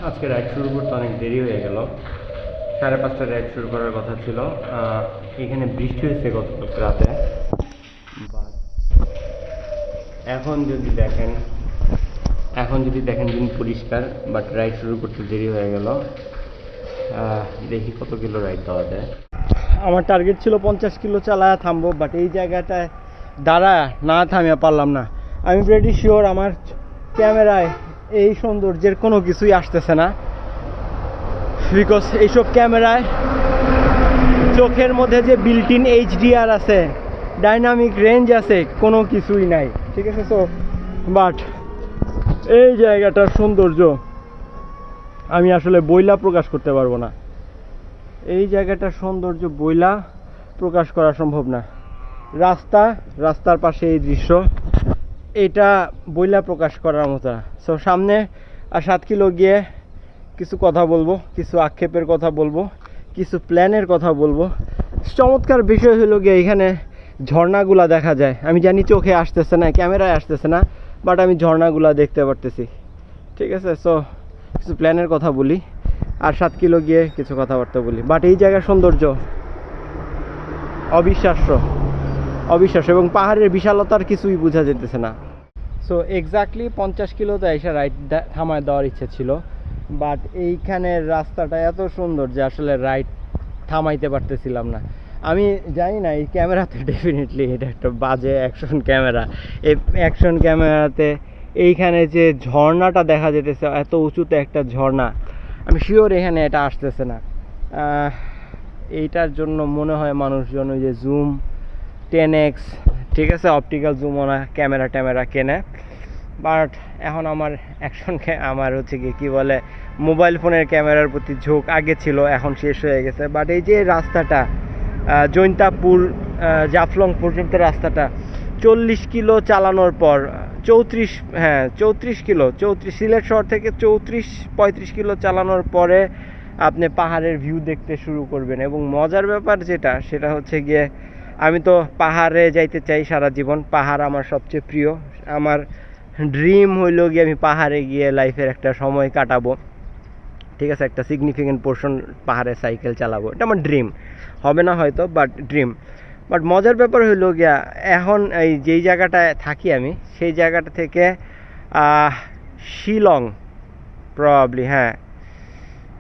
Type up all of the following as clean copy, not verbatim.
আজকে রাইড শুরু করতে অনেক দেরি হয়ে গেল। 5:30টায় রাইড শুরু করার কথা ছিল। এখানে বৃষ্টি হয়েছে গত রাতে। বাট এখন যদি দেখেন দিন পরিষ্কার, বাট রাইড শুরু করতে দেরি হয়ে গেল। দেখি কত কিলো রাইড দেওয়া যায়। আমার টার্গেট ছিল 50 কিলো চালায় থামবো, বাট এই জায়গাটায় দাঁড়ায় না থামিয়ে পারলাম না। আমি প্রেটি শিওর আমার ক্যামেরায় এই সৌন্দর্যের কোনো কিছুই আসতেছে না, বিকজ এইসব ক্যামেরায় চোখের মধ্যে যে বিল্ট ইন HDR আছে, ডাইনামিক রেঞ্জ আছে, কোনো কিছুই নাই। ঠিক আছে, সো বাট এই জায়গাটার সৌন্দর্য আমি আসলে বইলা প্রকাশ করতে পারবো না। এই জায়গাটার সৌন্দর্য বইলা প্রকাশ করা সম্ভব না। রাস্তার পাশে এই দৃশ্য, এটা বইলা প্রকাশ করার মতো না। সো সামনে আর 7 কিলো গিয়ে কিছু কথা বলবো, কিছু আক্ষেপের কথা বলবো, কিছু প্ল্যানের কথা বলবো। চমৎকার বিষয় হলো গিয়ে এখানে ঝর্ণাগুলা দেখা যায়। আমি জানি চোখে আসতেছে না, ক্যামেরায় আসতেছে না, বাট আমি ঝর্ণাগুলা দেখতে পারতেছি। ঠিক আছে, সো কিছু প্ল্যানের কথা বলি আর 7 কিলো গিয়ে কিছু কথাবার্তা বলি। বাট এই জায়গার সৌন্দর্য অবিশ্বাস্য এবং পাহাড়ের বিশালতার কিছুই বোঝা যেতেছে না। সো এক্স্যাক্টলি 50 কিলোতে এসে রাইড থামায় দেওয়ার ইচ্ছে ছিল, বাট এইখানের রাস্তাটা এত সুন্দর যে আসলে রাইড থামাইতে পারতেছিলাম না। আমি জানি না, এই ক্যামেরাতে ডেফিনেটলি এটা একটা বাজে অ্যাকশন ক্যামেরা। এই অ্যাকশন ক্যামেরাতে এইখানে যে ঝর্ণাটা দেখা যেতেছে, এত উঁচুতে একটা ঝর্ণা, আমি শিওর এখানে এটা আসতেছে না। এইটার জন্য মনে হয় মানুষজন ওই যে জুম 10x, ঠিক আছে, অপটিক্যাল জুম ওনা ক্যামেরা কেনে। বাট এখন আমার আমার হচ্ছে কি বলে, মোবাইল ফোনের ক্যামেরার প্রতি ঝোঁক আগে ছিল, এখন শেষ হয়ে গেছে। বাট এই যে রাস্তাটা জৈন্তাপুর জাফলং পর্যন্ত রাস্তাটা 40 কিলো চালানোর পর 34 কিলো সিলেট শহর থেকে 34-35 কিলো চালানোর পরে আপনি পাহাড়ের ভিউ দেখতে শুরু করবেন। এবং মজার ব্যাপার সেটা হচ্ছে গিয়ে, আমি তো পাহাড়ে যাইতে চাই সারা জীবন। পাহাড় আমার সবচেয়ে প্রিয়। আমার ড্রিম হইল গিয়ে আমি পাহাড়ে গিয়ে লাইফের একটা সময় কাটাবো। ঠিক আছে, একটা সিগনিফিকেন্ট পোর্শন পাহাড়ে সাইকেল চালাবো, এটা আমার ড্রিম। হবে না হয়তো, বাট ড্রিম। বাট মজার ব্যাপার হইল গিয়া, এখন এই যেই জায়গাটায় থাকি আমি, সেই জায়গাটা থেকে শিলং, প্রবাবলি, হ্যাঁ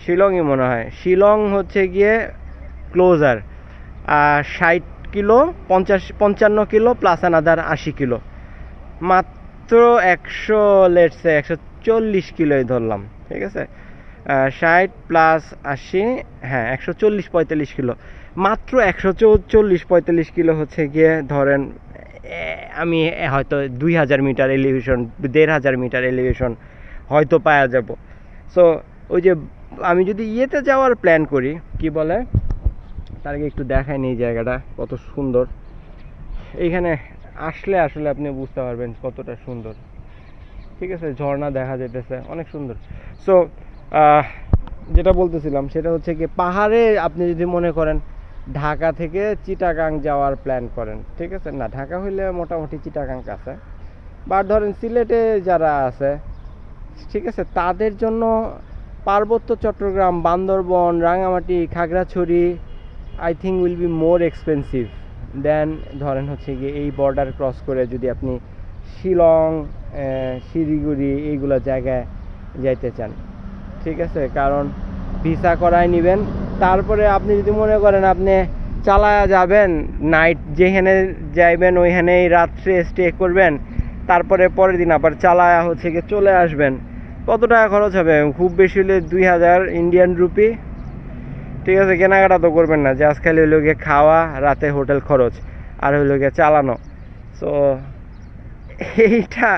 শিলংই মনে হয়। শিলং হচ্ছে গিয়ে closer 60 kilo, 55 kilo plus another 80 kilo, মাত্র 140 কিলোই ধরলাম। ঠিক আছে, 60 প্লাস 80, হ্যাঁ 140-45 কিলো, মাত্র 140-45 কিলো হচ্ছে গিয়ে ধরেন। আমি হয়তো 2000 মিটার এলিভেশন, 1500 মিটার এলিভেশন হয়তো পাওয়া যাব। সো ওই যে আমি যদি ইয়েতে যাওয়ার প্ল্যান করি, কি বলে, তার আগে একটু দেখায়নি এই জায়গাটা কত সুন্দর। এইখানে আসলে আপনি বুঝতে পারবেন কতটা সুন্দর। ঠিক আছে, ঝর্ণা দেখা যেতেছে, অনেক সুন্দর। সো যেটা বলতেছিলাম সেটা হচ্ছে কি, পাহাড়ে আপনি যদি মনে করেন ঢাকা থেকে চিটাগাং যাওয়ার প্ল্যান করেন, ঠিক আছে, না ঢাকা হইলে মোটামুটি চিটাগাং কাছে, বা ধরেন সিলেটে যারা আছে, ঠিক আছে, তাদের জন্য পার্বত্য Chattogram, Bandarban, Rangamati, Khagrachari I think will be more expensive then ধরেন হচ্ছে গিয়ে এই বর্ডার ক্রস করে যদি আপনি শিলং, শিলিগুড়ি এইগুলো জায়গায় যাইতে চান। ঠিক আছে, কারণ ভিসা করায় নেবেন, তারপরে আপনি যদি মনে করেন আপনি চালায়া যাবেন, নাইট যেখানে যাইবেন ওইখানেই রাত্রে স্টে করবেন, তারপরে পরের দিন আবার চালায়া হচ্ছে গিয়ে চলে আসবেন, কত টাকা খরচ হবে? খুব বেশি হলে 2000 ইন্ডিয়ান রুপি। ঠিক আছে, কেনাকাটা তো করবেন না, যে আজকাল হইল গিয়ে খাওয়া, রাতে হোটেল খরচ, আর হইল গিয়ে চালানো। সো এইটা,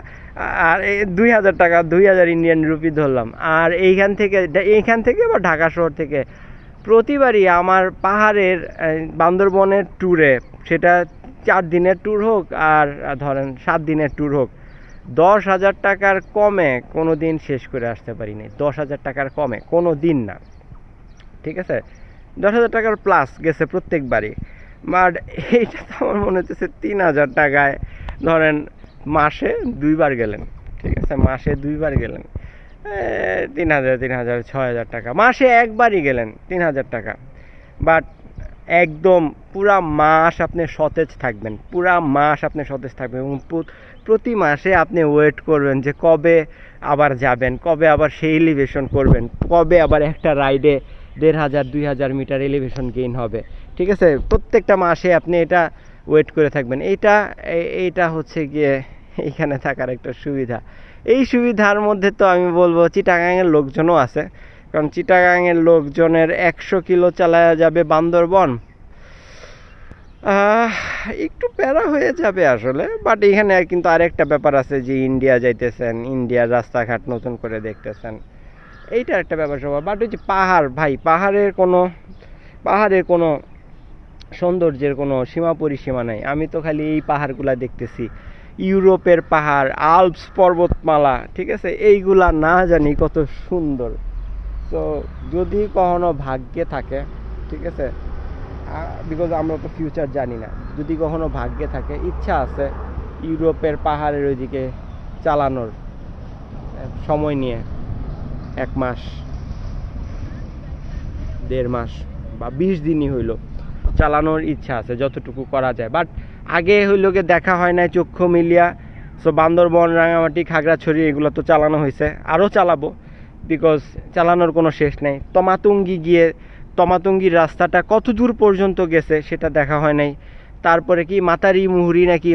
আর 2000 টাকা, 2000 ইন্ডিয়ান রুপি ধরলাম। আর এইখান থেকে বা ঢাকা শহর থেকে প্রতিবারই আমার পাহাড়ের বান্দরবনের ট্যুরে, সেটা 4 দিনের ট্যুর হোক আর ধরেন 7 দিনের ট্যুর হোক, 10,000 টাকার কমে কোনো দিন শেষ করে আসতে পারিনি। 10,000 টাকার কমে কোনো দিন না। ঠিক আছে, 10,000 টাকার প্লাস গেছে প্রত্যেকবারই। বাট এইটা তো আমার মনে হচ্ছে 3,000 টাকায় ধরেন মাসে 2 বার গেলেন। ঠিক আছে, মাসে 2 বার গেলেন, 3,000 6,000 টাকা মাসে একবারই গেলেন 3,000 টাকা। বাট একদম পুরা মাস আপনি সতেজ থাকবেন, পুরা মাস আপনি সতেজ থাকবেন এবং প্রতি মাসে আপনি ওয়েট করবেন যে কবে আবার যাবেন, কবে আবার সেই এলিভেশন করবেন, কবে আবার একটা রাইডে 1,500 2,000 মিটার এলিভেশন গেইন হবে। ঠিক আছে, প্রত্যেকটা মাসে আপনি এটা ওয়েট করে থাকবেন। এইটা হচ্ছে গিয়ে এইখানে থাকার একটা সুবিধা। এই সুবিধার মধ্যে তো আমি বলবো চিটাগাংয়ের লোকজনও আছে, কারণ চিটাগাংয়ের লোকজনের 100 কিলো চালায়া যাবে বান্দরবন, একটু প্যারা হয়ে যাবে আসলে। বাট এখানে কিন্তু আরেকটা ব্যাপার আছে যে ইন্ডিয়া যাইতেছেন, ইন্ডিয়ার রাস্তাঘাট নতুন করে দেখতেছেন, এইটা একটা ব্যাপার স্যাপার। বাট ওই যে পাহাড় ভাই, পাহাড়ের কোনো সৌন্দর্যের কোনো সীমা পরিসীমা নাই। আমি তো খালি এই পাহাড়গুলা দেখতেছি, ইউরোপের পাহাড়, আল্পস পর্বতমালা, ঠিক আছে, এইগুলা না জানি কত সুন্দর। তো যদি কখনো ভাগ্যে থাকে, ঠিক আছে, বিকজ আমরা তো ফিউচার জানি না, যদি কখনো ভাগ্যে থাকে, ইচ্ছা আছে ইউরোপের পাহাড়ের ওইদিকে চালানোর, সময় নিয়ে 1 মাস 1.5 মাস বা 20 দিনই হইল চালানোর ইচ্ছা আছে, যতটুকু করা যায়। বাট আগে হইল গিয়ে দেখা হয় নাই চক্ষু মিলিয়া। সো বান্দরবন, রাঙামাটি, খাগড়াছড়ি এগুলো তো চালানো হয়েছে, আরও চালাবো, বিকজ চালানোর কোনো শেষ নেই। তমাতুঙ্গির রাস্তাটা কত দূর পর্যন্ত গেছে সেটা দেখা হয় নাই। তারপরে কি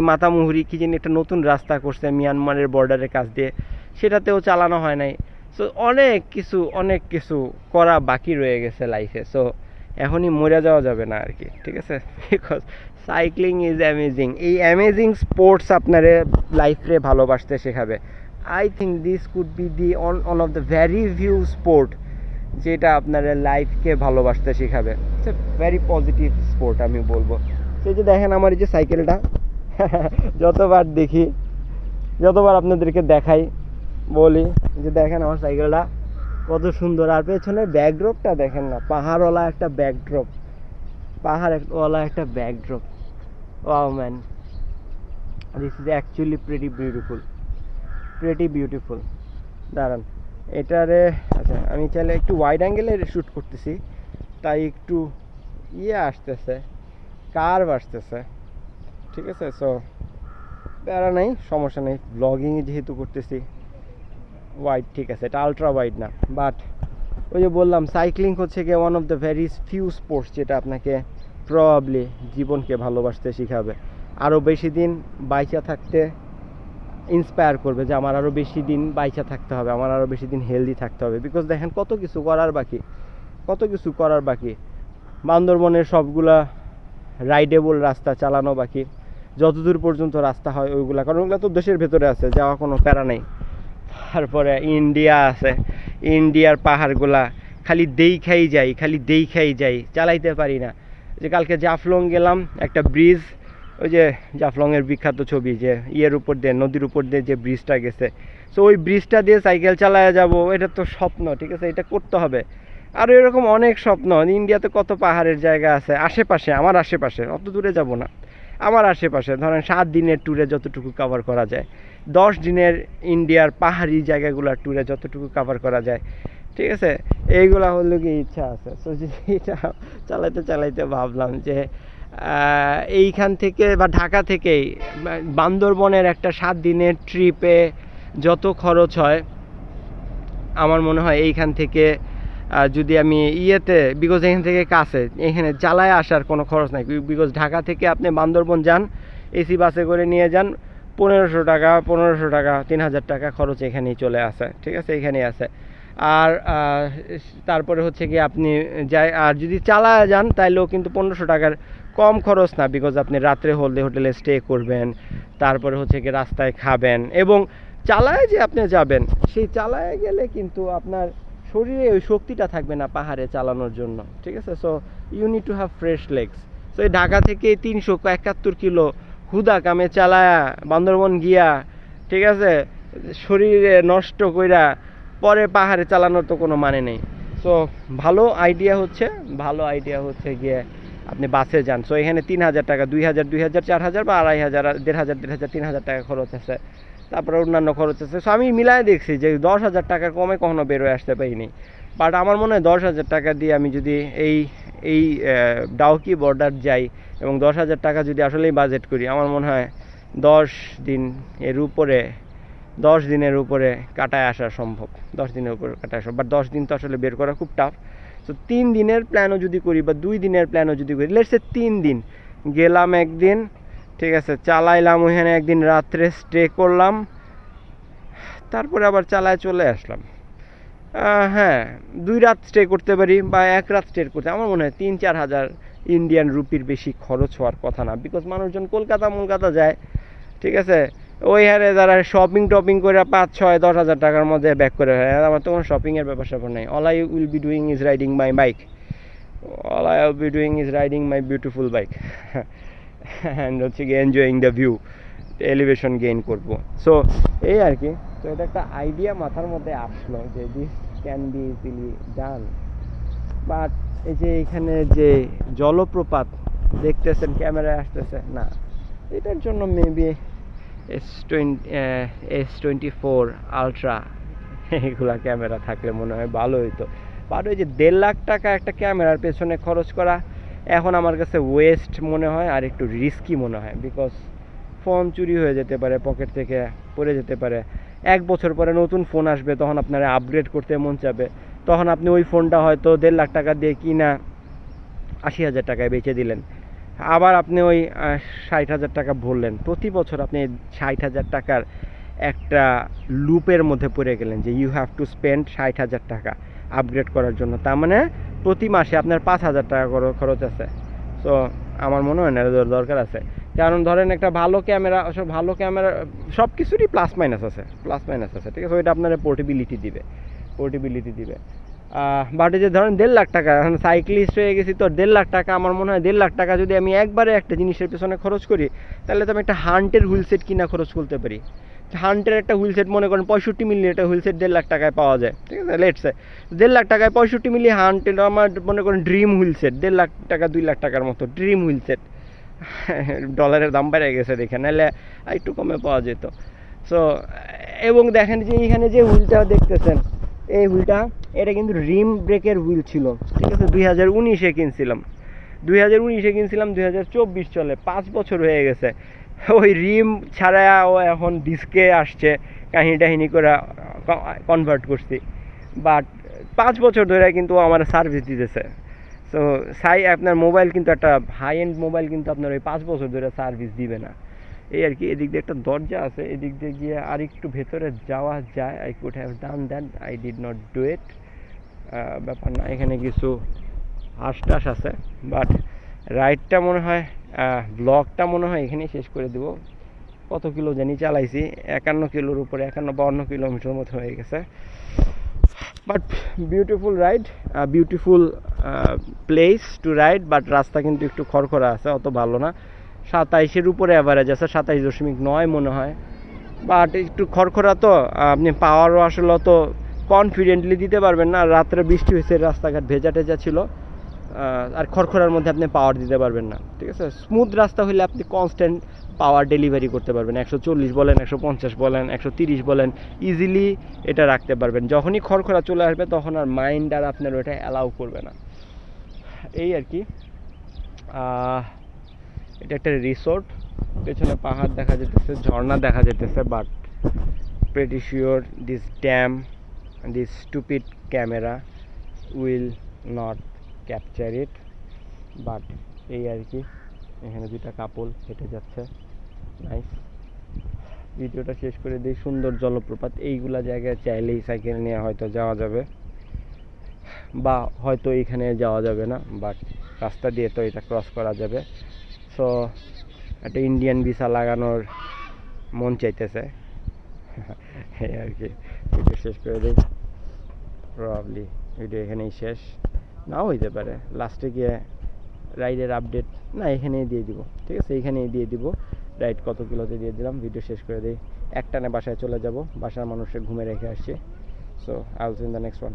মাতামুহুরি কি জানি একটা নতুন রাস্তা করছে মিয়ানমারের বর্ডারের কাছ দিয়ে, সেটাতেও চালানো হয় নাই। সো অনেক কিছু করা বাকি রয়ে গেছে লাইফে। সো এখনই মরে যাওয়া যাবে না আর কি, ঠিক আছে, বিকজ সাইক্লিং ইজ অ্যামেজিং। এই অ্যামেজিং স্পোর্টস আপনারে লাইফে ভালোবাসতে শেখাবে। I think this could be the on of the very few sport যেটা আপনার লাইফকে ভালোবাসতে শেখাবে। It's a very positive sport আমি বলবো। সেই যে দেখেন আমার এই যে সাইকেলটা, যতবার আপনাদেরকে দেখাই বলি যে দেখেন আমার সাইকেলটা কত সুন্দর। আর পেছনের ব্যাকড্রপটা দেখেন না, পাহাড়ওয়ালা একটা backdrop. Wow man, this is actually pretty beautiful. দাঁড়ান এটারে, আচ্ছা আমি চাইলে একটু ওয়াইড অ্যাঙ্গেলে শ্যুট করতেছি, তাই একটু আসতেছে, কার্ভ আসতেছে, ঠিক আছে। সো প্যারা নেই, সমস্যা নেই, ব্লগিং যেহেতু করতেছি ওয়াইড ঠিক আছে, এটা আলট্রা ওয়াইড না। বাট ওই যে বললাম সাইক্লিং হচ্ছে গিয়ে one of the very few sports যেটা আপনাকে প্রবাবলি জীবনকে ভালোবাসতে শেখাবে, আরও বেশি দিন বাইচা থাকতে ইন্সপায়ার করবে যে আমার আরও বেশি দিন বাইচা থাকতে হবে, আমার আরও বেশি দিন হেলদি থাকতে হবে। বিকজ দেখেন কত কিছু করার বাকি। বান্দরবনের সবগুলা রাইডেবল রাস্তা চালানো বাকি, যতদূর পর্যন্ত রাস্তা হয় ওইগুলা, কারণ ওগুলো তো দেশের ভেতরে আছে, যাওয়া কোনো প্যারা নেই। তারপরে ইন্ডিয়া আছে, ইন্ডিয়ার পাহাড়গুলা খালি দেখাই যাই, চালাইতে পারি না। যে কালকে জাফলং গেলাম, একটা ব্রিজ, ওই যে জাফলংয়ের বিখ্যাত ছবি যে নদীর উপর দিয়ে যে ব্রিজটা গেছে, সো ওই ব্রিজটা দিয়ে সাইকেল চালায় যাব, এটা তো স্বপ্ন, ঠিক আছে, এটা করতে হবে। আর এরকম অনেক স্বপ্ন। ইন্ডিয়াতে কত পাহাড়ের জায়গা আছে আমার আশেপাশে, অত দূরে যাব না, আমার আশেপাশে ধরেন 7 দিনের ট্যুরে যতটুকু কভার করা যায়, 10 দিনের ইন্ডিয়ার পাহাড়ি জায়গাগুলোর ট্যুরে যতটুকু কভার করা যায়, ঠিক আছে, এইগুলা হলো কি ইচ্ছা আছে। সো এটা চালাইতে ভাবলাম যে এইখান থেকে বা ঢাকা থেকেই বান্দরবনের একটা 7 দিনের ট্রিপে যত খরচ হয়, আমার মনে হয় এইখান থেকে যদি আমি বিকজ এখান থেকে কাছে, এখানে চালায় আসার কোনো খরচ নাই। বিকজ ঢাকা থেকে আপনি বান্দরবন যান, এসি বাসে করে নিয়ে যান, 1500 টাকা 3,000 টাকা খরচ এখানেই চলে আসে, ঠিক আছে, এখানেই আছে। আর তারপরে হচ্ছে কি আপনি আর যদি চালায় যান তাইলেও কিন্তু 1500 টাকার কম খরচ না, বিকজ আপনি রাত্রে হোটেলে স্টে করবেন, তারপরে হচ্ছে কি রাস্তায় খাবেন, এবং চালায় যে আপনি যাবেন, সেই চালায় গেলে কিন্তু আপনার শরীরে ওই শক্তিটা থাকবে না পাহাড়ে চালানোর জন্য, ঠিক আছে। So you need to have fresh legs. So এই ঢাকা থেকে 371 কিলো হুদা কামে চালায়া বান্দরবন গিয়া, ঠিক আছে, শরীরে নষ্ট কইরা পরে পাহাড়ে চালানোর তো কোনো মানে নেই। সো ভালো আইডিয়া হচ্ছে গিয়ে আপনি বাসে যান। সো এখানে 3,000 টাকা, 2,000 4,000 বা 2,500 1,500 3,000 টাকা খরচ আছে। তারপরে অন্যান্য খরচ আছে। সো আমি মিলায় দেখছি যে 10,000 টাকা কমে কখনো বেরোয় আসতে পারিনি। বাট আমার মনে হয় 10,000 টাকা দিয়ে আমি যদি এই এই ডাউকি বর্ডার যাই এবং 10,000 টাকা যদি আসলেই বাজেট করি, আমার মনে হয় 10 দিন এর উপরে 10 দিনের উপরে কাটায় আসা সম্ভব। 10 দিনের উপরে কাটায় আসা, বাট 10 দিন তো আসলে বের করা খুব টাফ। সো 3 দিনের প্ল্যানও যদি করি বা 2 দিনের প্ল্যানও যদি করি, লেটস সে 3 দিন গেলাম একদিন, ঠিক আছে, চালাইলাম ওইখানে একদিন রাত্রে স্টে করলাম, তারপরে আবার চালায় চলে আসলাম। হ্যাঁ, 2 রাত স্টে করতে পারি বা 1 রাত স্টে করতে, আমার মনে হয় 3-4 হাজার ইন্ডিয়ান রুপির বেশি খরচ হওয়ার কথা না। বিকজ মানুষজন কলকাতা যায়, ঠিক আছে, ওইখানে যারা শপিং টপিং করে 5-6-10 হাজার টাকার মধ্যে ব্যাক করে হয়। আমার তো কোনো শপিংয়ের ব্যাপার স্যাপার নেই। All I will be doing is riding my bike, all I will be doing is riding my beautiful bike and হচ্ছে গিয়ে enjoying the view, elevation gain করবো। সো এই আর কি। তো এটা একটা আইডিয়া মাথার মধ্যে আসলো যে this can be easily done. But এই যে এখানে যে জলপ্রপাত দেখতেছেন ক্যামেরায় আসতেছে না, এটার জন্য মেবি S24 আলট্রা এগুলা ক্যামেরা থাকলে মনে হয় ভালো হইতো। বাট ওই যে 1.5 লাখ টাকা একটা ক্যামেরার পেছনে খরচ করা এখন আমার কাছে ওয়েস্ট মনে হয় আর একটু রিস্কি মনে হয়। বিকজ ফোন চুরি হয়ে যেতে পারে, পকেট থেকে পড়ে যেতে পারে। 1 বছর পরে নতুন ফোন আসবে, তখন আপনারা আপগ্রেড করতে মন চাবে, তখন আপনি ওই ফোনটা হয়তো 1.5 লাখ টাকা দিয়ে কিনা 80,000 টাকায় বেচে দিলেন। আবার আপনি ওই 60,000 টাকা ভরলেন। প্রতি বছর আপনি 60,000 টাকার একটা লুপের মধ্যে পড়ে গেলেন যে ইউ হ্যাভ টু স্পেন্ড 60,000 টাকা আপগ্রেড করার জন্য। তার মানে প্রতি মাসে আপনার 5,000 টাকা খরচ আছে। সো আমার মনে হয় না দরকার আছে। কারণ ধরেন একটা ভালো ক্যামেরা সব কিছুরই প্লাস মাইনাস আছে, ঠিক আছে। ওইটা আপনার পোর্টেবিলিটি দিবে। বাট এই যে ধরেন 1.5 লাখ টাকা, এখন সাইক্লিস্ট হয়ে গেছি তো 1.5 লাখ টাকা, আমার মনে হয় 1.5 লাখ টাকা যদি আমি একবারে একটা জিনিসের পেছনে খরচ করি, তাহলে তো আমি একটা হান্টের হুইল সেট কিনা খরচ করতে পারি। হান্টের একটা হুইল সেট মনে করেন 65 মিলি, একটা হুইল সেট 1.5 লাখ টাকায় পাওয়া যায়, ঠিক আছে। লেটস সে 1.5 লাখ টাকায় 65 মিলি হান্টের আমার মনে করেন ড্রিম হুইল সেট, 1.5 লাখ টাকা 2 লাখ টাকার মতো ড্রিম হুইল সেট। ডলারের দাম বেড়ে গেছে দেখে, নাহলে একটু কমে পাওয়া যেত। সো এবং দেখেন যে এইখানে যে হুইলটা দেখতেছেন, এই হুইলটা এটা কিন্তু রিম ব্রেকের হুইল ছিল, ঠিক আছে। 2019-এ কিনছিলাম, 2024 চলে, 5 বছর হয়ে গেছে। ওই রিম ছাড়া ও এখন ডিস্কে আসছে, কাহিনী করে কনভার্ট করছি। বাট 5 বছর ধরে কিন্তু আমার সার্ভিস দিতেছে। সো আপনার মোবাইল কিন্তু একটা হাই এন্ড মোবাইল কিন্তু আপনার ওই 5 বছর ধরে সার্ভিস দিবে না। এই আর কি। এদিক দিয়ে একটা দরজা আছে, এদিক দিয়ে গিয়ে আর একটু ভেতরে যাওয়া যায়। I could have done that, I did not do it. ব্যাপার না, এখানে কিছু হাঁস আছে। বাট রাইডটা মনে হয়, ব্লগটা মনে হয় এখানেই শেষ করে দেবো। কত কিলো জানি চালাইছি, 51 কিলোর উপরে, 51-52 কিলোমিটার মতো হয়ে গেছে। But beautiful ride, beautiful place to ride. But রাস্তা কিন্তু একটু খড়খড়া আছে, অত ভালো না। 27-এর উপরে অ্যাভারেজ আছে, 27.9 মনে হয়। বাট একটু খড়খড়া তো, আপনি পাওয়ারও আসলে অত কনফিডেন্টলি দিতে পারবেন না। রাত্রে বৃষ্টি হয়েছে, রাস্তাঘাট ভেজা টেজা ছিল, আর খড়খড়ার মধ্যে আপনি পাওয়ার দিতে পারবেন না, ঠিক আছে। স্মুথ রাস্তা হলে আপনি কনস্ট্যান্ট পাওয়ার ডেলিভারি করতে পারবেন। 140 বলেন, 150 বলেন, 130 বলেন, ইজিলি এটা রাখতে পারবেন। যখনই খড়খড়া চলে আসবে, তখন আর মাইন্ড আর আপনার ওটা অ্যালাউ করবে না। এই আর কি। এটা একটা রিসোর্ট, পেছনে পাহাড় দেখা যেতেছে, ঝর্ণা দেখা যেতেছে। But pretty sure this dam, this stupid camera will not capture it. But এই আর কি। এখানে 2টা কাপল হেঁটে যাচ্ছে, নাইস। ভিডিওটা শেষ করে দিই। সুন্দর জলপ্রপাত, এইগুলা জায়গায় চাইলেই সাইকেল নিয়ে হয়তো যাওয়া যাবে, বা হয়তো এইখানে যাওয়া যাবে না, বাট রাস্তা দিয়ে তো এটা ক্রস করা যাবে। সো একটা ইন্ডিয়ান ভিসা লাগানোর মন চাইতেছে। এই আর কি। ভিডিও শেষ করে দিই। প্রবাবলি ভিডিও এখানেই শেষ নাও হইতে পারে, লাস্টে গিয়ে রাইডের আপডেট না এখানেই দিয়ে দিব, ঠিক আছে। এইখানেই দিয়ে দিব রাইড কত কিলোতে দিয়ে দিলাম। ভিডিও শেষ করে দিই। একটানে বাসায় চলে যাব, বাসার মানুষের ঘুমে রেখে আসছি। So I will see in the next one.